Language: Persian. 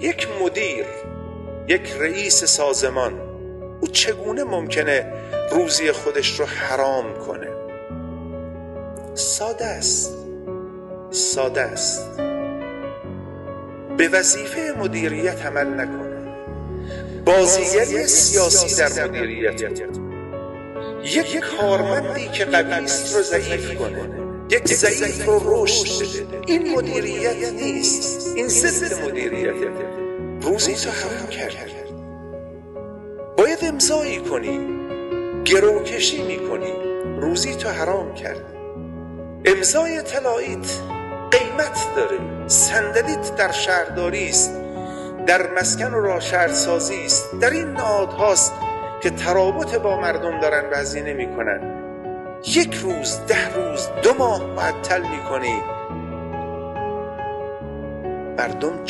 یک مدیر، یک رئیس سازمان، او چگونه ممکنه روزی خودش رو حرام کنه؟ ساده است. به وظیفه مدیریت عمل نکنه، بازیگری سیاسی در مدیریت، یک کارمندی که قوی است رو ضعیف کنه، یک ضعیف رو رشد بده. این مدیریت نیست، این ضد مدیریت. روزی تو حرام کرد، باید امضایی کنی، گروکشی میکنی، روزی تو حرام کرد. امضای طلاییت قیمت داره، صندلیت در شهرداری است، در مسکن و راه شهرسازی است، در این نهادهاست که ترابط با مردم دارن و هزینه میکنن. 1 روز، 10 روز، 2 ماه معطل میکنی، مردم